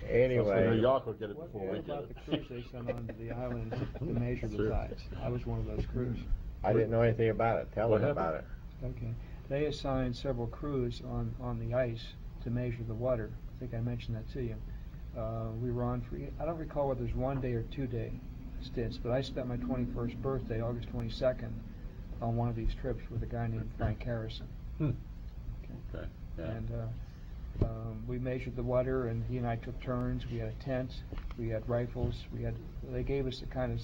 Anyway. Y'all could get it before What we get about it. the crews they sent onto the island to measure the tides? I was one of those crews. I didn't know anything about it. Tell What them about it. Okay. They assigned several crews on the ice to measure the water. I think I mentioned that to you. We were on for, I don't recall whether it was 1 day or 2 day stints, but I spent my 21st birthday, August 22nd, on one of these trips with a guy named Frank Harrison. Okay. Yeah. And we measured the water, and he and I took turns. We had a tent, we had rifles, they gave us the kind of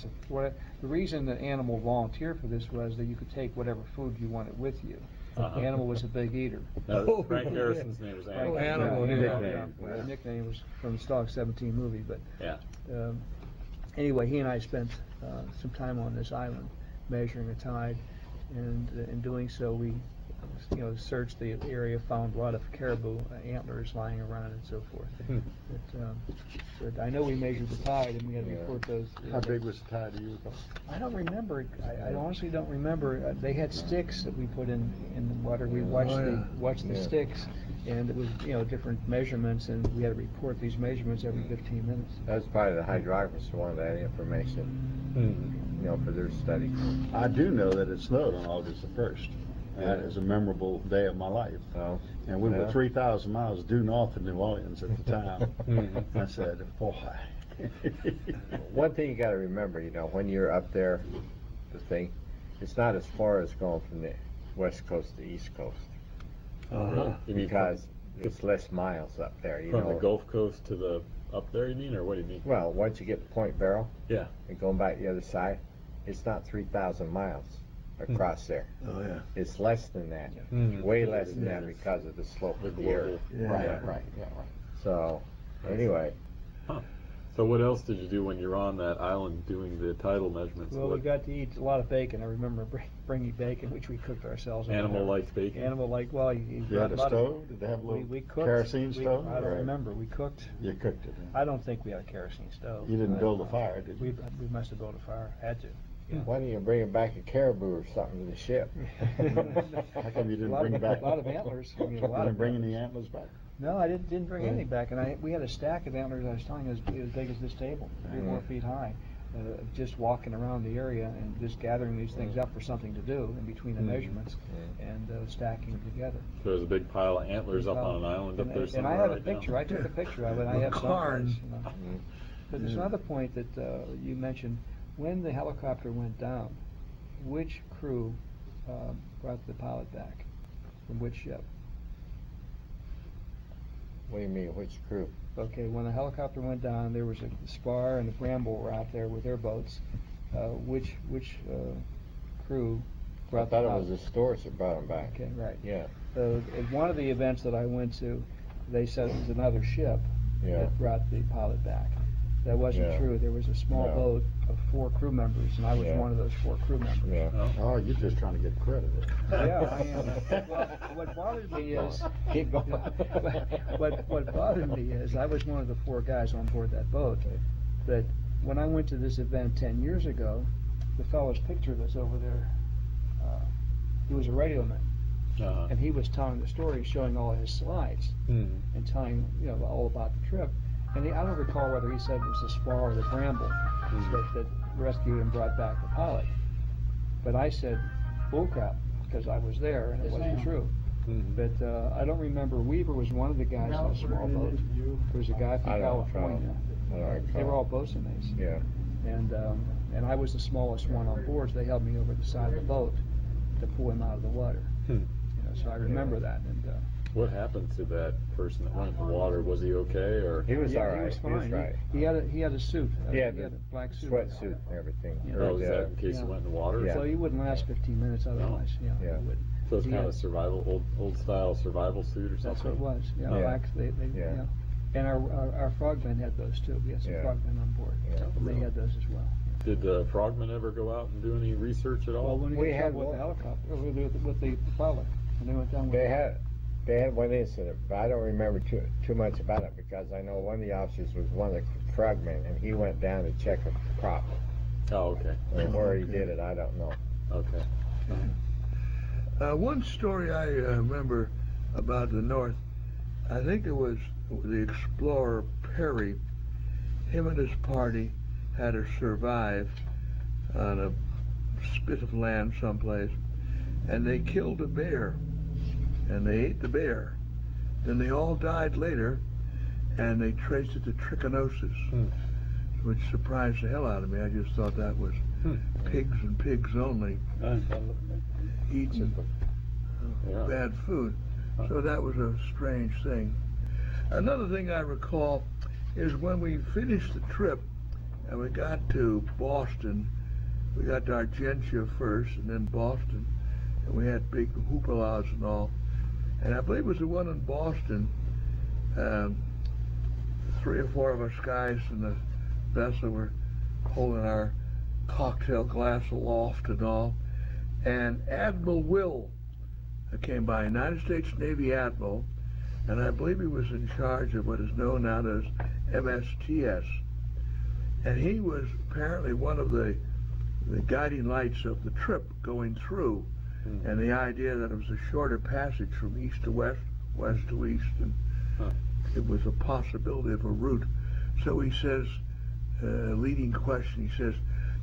the reason that Animal volunteered for this was that you could take whatever food you wanted with you. Animal was a big eater. Frank Harrison's name was Animal. Animal, nickname. His nickname was from the Stock 17 movie, but yeah. Anyway, he and I spent some time on this island measuring the tide, and in doing so we searched the area, found a lot of caribou antlers lying around and so forth. But I know we measured the tide, and we had to report those. How big was the tide, do you recall? I don't remember. I honestly don't remember. They had sticks that we put in the water. We watched the sticks, and it was different measurements, and we had to report these measurements every 15 minutes. That's probably the hydrographers who wanted that information, for their study. I do know that it snowed on August the 1st. That is a memorable day of my life. Oh, and we were 3,000 miles due north of New Orleans at the time. I said, boy. One thing you got to remember, when you're up there, the thing, it's not as far as going from the west coast to east coast. Because it's less miles up there. From the Gulf Coast to the up there, you mean, or what do you mean? Well, once you get to Point Barrow, yeah, and going back the other side, it's not 3,000 miles across there. Oh yeah. It's less than that. Way less than that because of the slope of the earth. Right. So, anyway. So what else did you do when you're on that island doing the tidal measurements? Well, we got to eat a lot of bacon. I remember bringing bacon, which we cooked ourselves. Animal likes bacon? Animal like, well, you had a stove? Did they have a little kerosene stove? I don't remember. We cooked. You cooked it? I don't think we had a kerosene stove. You didn't build a fire, did you? We must have built a fire. Had to. Yeah. Why didn't you bring back a caribou or something to the ship? How come you didn't bring back a lot of antlers? You didn't bring any antlers back? No, I didn't bring any back, and we had a stack of antlers. I was telling you, as big as this table, 3 or 4 feet high. Just walking around the area and just gathering these things up for something to do in between the measurements, and stacking them together. So there's a big pile of antlers up on an island up there somewhere. And I have a picture. I took a picture of it. I have some. But there's another point that you mentioned. When the helicopter went down, which crew brought the pilot back? From which ship? What do you mean, which crew? Okay, when the helicopter went down, there was a SPAR and the BRAMBLE were out there with their boats. Which crew brought the pilot? I thought it was the stores that brought them back. Okay, right. Yeah. At one of the events that I went to, they said it was another ship that brought the pilot back. That wasn't true. There was a small boat of 4 crew members, and I was one of those 4 crew members. Yeah. Oh, you're just trying to get credit. Yeah, I am. Well, what bothered me is, what bothered me is, I was one of the 4 guys on board that boat. But when I went to this event 10 years ago, the fellow's picture that's over there, he was a radioman. And he was telling the story, showing all his slides, and telling all about the trip. And I don't recall whether he said it was the SPAR or the BRAMBLE that rescued and brought back the pilot. But I said, bullcrap, because I was there and it wasn't true. But I don't remember. Weaver was one of the guys in a small boat. There was a guy from California. They were all bosun mates. Yeah. And I was the smallest one on board, so they held me over the side of the boat to pull him out of the water. So I remember that. And what happened to that person that went in the water? Was he okay, or he was all right? He was fine. He was right. He had a suit. He had a black suit. Sweatsuit and everything. Oh, was that in case he went in the water? So he wouldn't last 15 minutes otherwise. He wouldn't. So it's kind of a survival, old style survival suit or something. That's what it was. Yeah. Black. And our frogmen had those too. We had some frogmen on board. And they had those as well. Did the frogmen ever go out and do any research at all? Well, when we had with the helicopter, with the pilot, when they went down. They had one incident, but I don't remember too much about it because I know one of the officers was one of the frogmen, and he went down to check a prop. Oh, okay. And where he did it, I don't know. Okay. One story I remember about the North, I think it was the explorer Perry, him and his party had to survive on a spit of land someplace, and they killed a bear, and they ate the bear. Then they all died later, and they traced it to trichinosis, which surprised the hell out of me. I just thought that was pigs and pigs only eating bad food. So that was a strange thing. Another thing I recall is when we finished the trip and we got to Boston, we got to Argentia first and then Boston, and we had big hoopalas and all. And I believe it was the one in Boston, 3 or 4 of us guys in the vessel were holding our cocktail glass aloft and all. And Admiral Will came by, United States Navy Admiral, and I believe he was in charge of what is known now as MSTS. And he was apparently one of the guiding lights of the trip going through, and the idea that it was a shorter passage from east to west, west to east, and it was a possibility of a route. So he says, leading question, he says,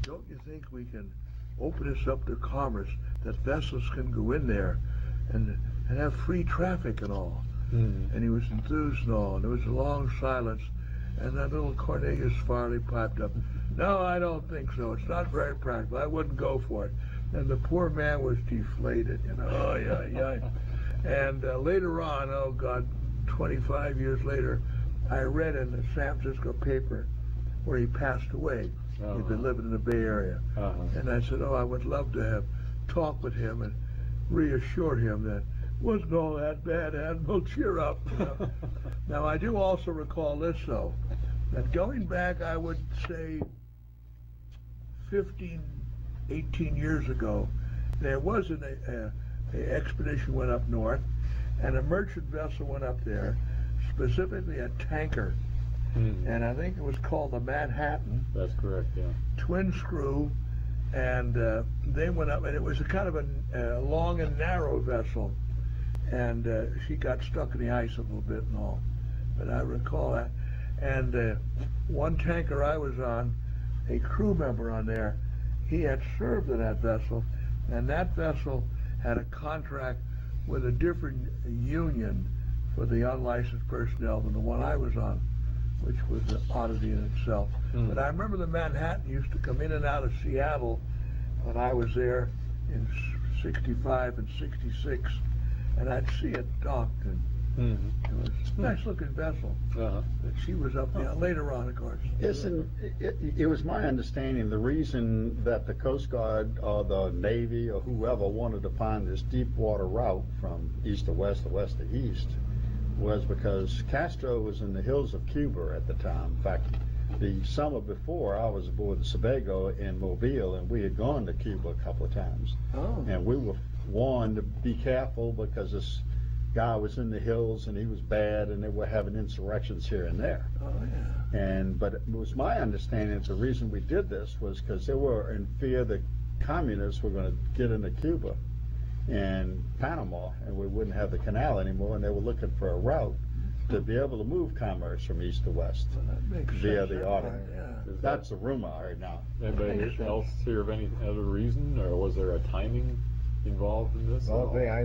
don't you think we can open this up to commerce, that vessels can go in there and have free traffic and all? And he was enthused and all, and there was a long silence, and that little Cornelius Farley piped up, no, I don't think so, it's not very practical, I wouldn't go for it. And the poor man was deflated, you know, oh yeah. And later on, oh God, 25 years later, I read in the San Francisco paper where he passed away. He'd been living in the Bay Area. And I said, oh, I would love to have talked with him and reassured him that it wasn't all that bad, Admiral, cheer up. You know? Now, I do also recall this, though, that going back, I would say 15, 18 years ago, there was an expedition went up north, and a merchant vessel went up there, specifically a tanker. And I think it was called the Manhattan. That's correct, yeah. Twin screw, and they went up, and it was a kind of a long and narrow vessel, and she got stuck in the ice a little bit and all, but I recall that. And one tanker I was on, a crew member on there, he had served in that vessel, and that vessel had a contract with a different union for the unlicensed personnel than the one I was on, which was an oddity in itself. But I remember the Manhattan used to come in and out of Seattle when I was there in 65 and 66, and I'd see it docked, and it was a nice looking vessel. But she was up there later on, of course. It was my understanding the reason that the Coast Guard or the Navy or whoever wanted to find this deep water route from east to west or west to east was because Castro was in the hills of Cuba at the time. In fact, the summer before, I was aboard the Sebago in Mobile, and we had gone to Cuba a couple of times. And we were warned to be careful because this guy was in the hills and he was bad, and they were having insurrections here and there. But it was my understanding that the reason we did this was because they were in fear that communists were going to get into Cuba and Panama, and we wouldn't have the canal anymore, and they were looking for a route to be able to move commerce from east to west via the Ottoman. That's the rumor right now. Anybody else hear of any other reason, or was there a timing involved in this? The only thing I